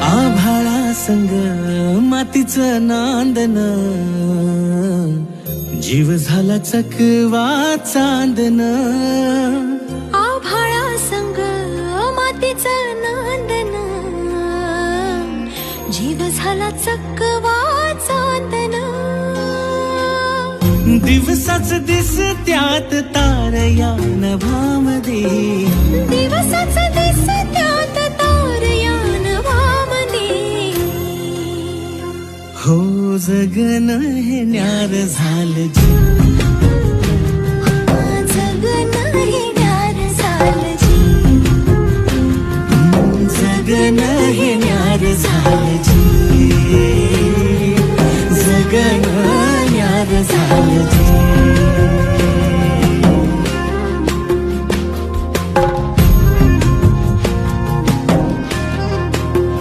आभाळा संग मातीचं नांदन, जीव झाला चकवा चांदन. आभाळा संग मातीचं नांदन, जीव झाला चकवा चांदन. दिवसाच दिसत्यात तारया नभामध्ये, दिवसाच दिसत्यात तारया नभामध्ये. हो जगन हे न्यार झालं जी, जगन हे न्यार झालं जी. जगन हे न्यार झालं जी, जगन न्यार झालं जी.